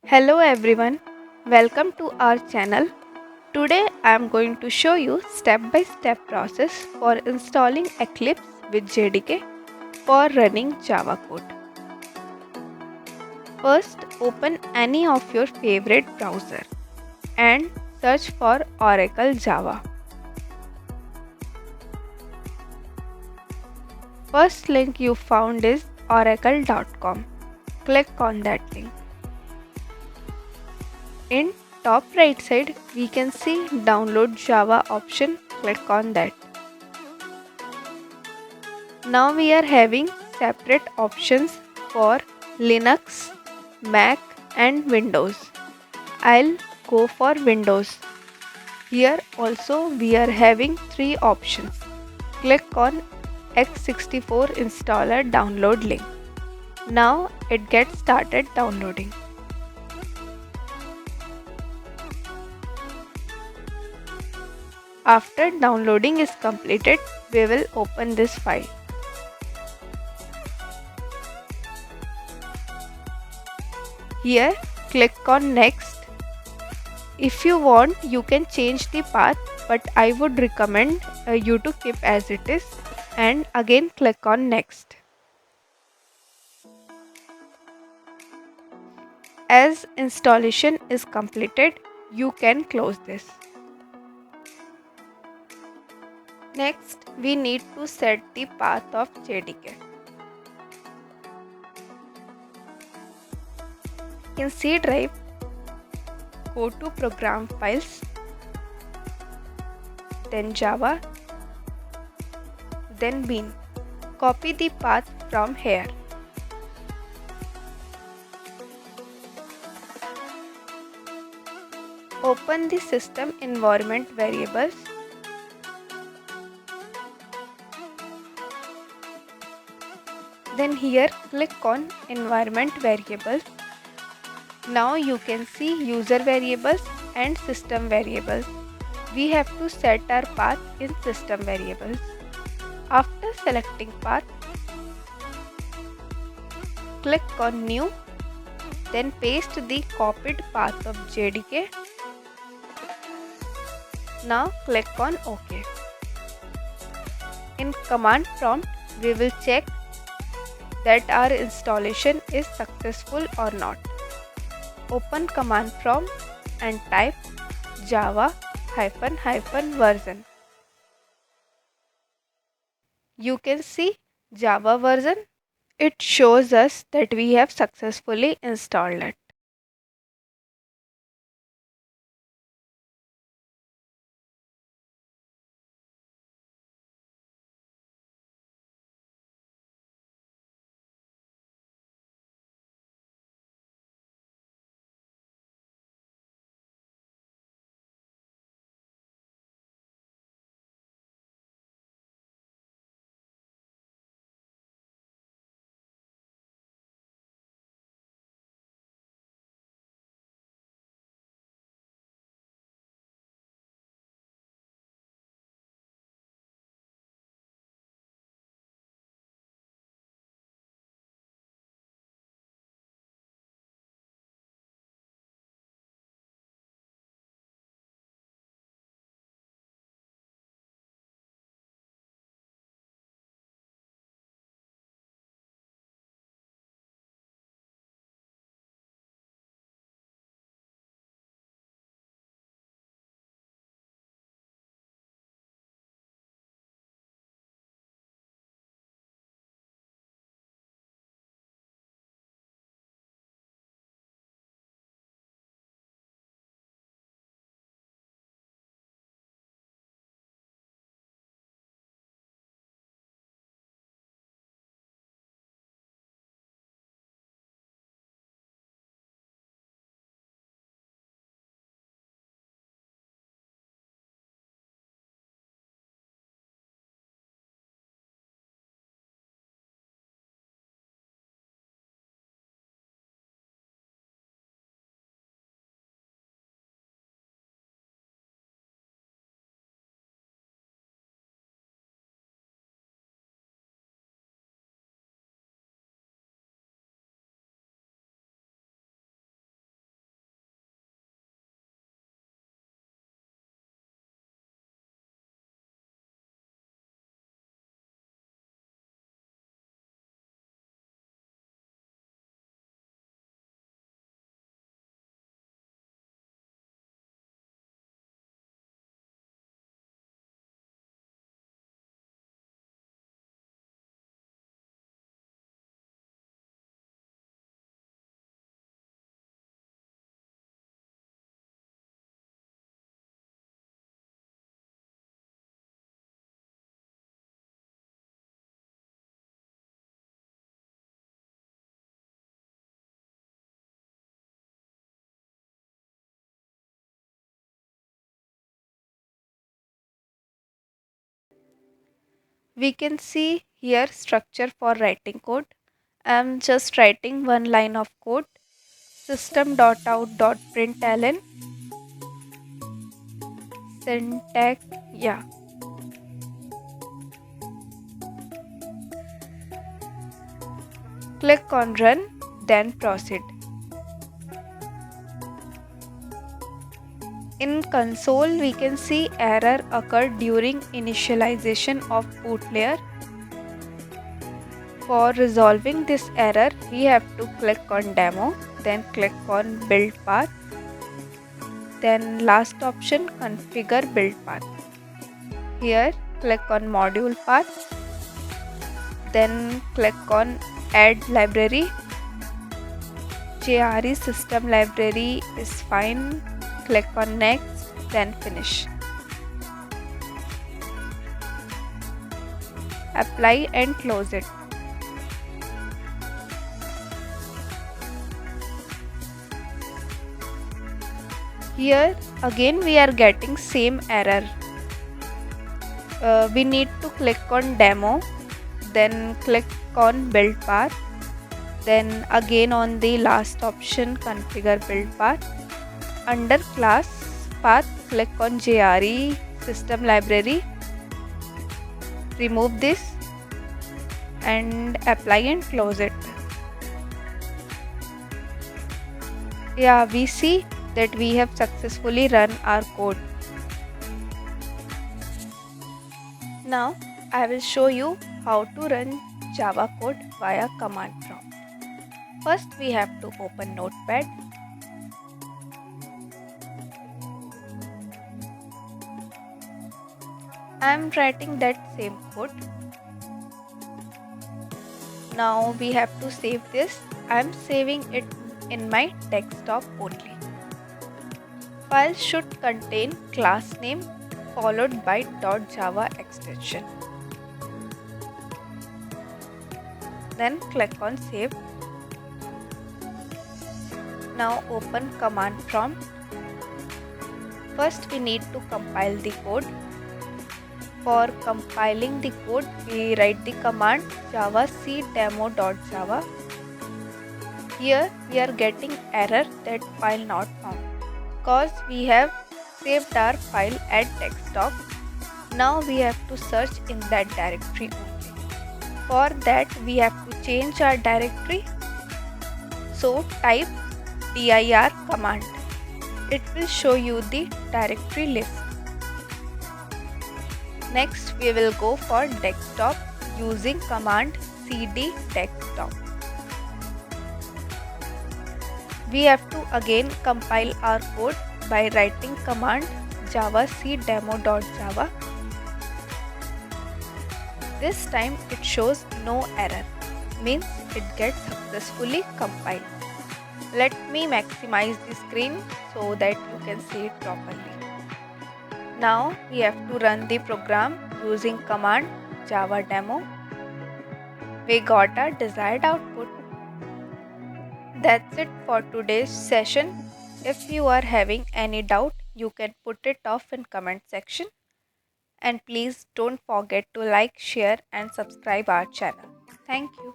Hello everyone, welcome to our channel. Today I am going to show you step-by-step process for installing Eclipse with JDK for running Java code. First, open any of your favorite browser and search for Oracle Java. First link you found is oracle.com. Click on that link. In top right side, we can see download Java option. Click on that. Now we are having separate options for Linux, Mac and Windows. I'll go for Windows. Here also we are having three options. Click on x64 installer download link. Now it gets started downloading. After downloading is completed, we will open this file. Here click on next. If you want, you can change the path, but I would recommend you to keep as it is, and again click on next. As installation is completed, you can close this. Next, we need to set the path of JDK. In C drive, go to program files, then Java, then bin. Copy the path from here. Open the system environment variables. Then here click on environment variables. Now you can see user variables and system variables. We have to set our path in system variables. After selecting path, click on new, then paste the copied path of JDK. Now click on OK. In command prompt, we will check that our installation is successful or not. Open command prompt and type java version. You can see Java version. It shows us that we have successfully installed it. We can see here structure for writing code. I'm just writing one line of code. System.out.println syntax. Yeah. Click on run, then proceed. In console, we can see error occurred during initialization of boot layer. For resolving this error, we have to click on demo, then click on build path. Then last option, configure build path. Here click on module path, then click on add library. JRE system library is fine. Click on next, then finish. Apply and close it. Here again we are getting same error. We need to click on demo, then click on build path, then again on the last option configure build path. Under class path click on JRE system library, remove this and apply and close it. Yeah, we see that we have successfully run our code. Now I will show you how to run Java code via command prompt. First we have to open Notepad. I am writing that same code. Now we have to save this. I am saving it in my desktop only. File should contain class name followed by .java extension. Then click on save. Now open command prompt. First we need to compile the code. For compiling the code, we write the command javacdemo.java. Here we are getting error that file not found because we have saved our file at desktop. Now we have to search in that directory only. For that we have to change our directory. So type dir command. It will show you the directory list. Next we will go for desktop using command cd desktop. We have to again compile our code by writing command javacdemo.java. This time it shows no error, means it gets successfully compiled. Let me maximize the screen so that you can see it properly. Now we have to run the program using command java demo. We got our desired output. That's it for today's session. If you are having any doubt, you can put it off in comment section. And please don't forget to like, share and subscribe our channel. Thank you.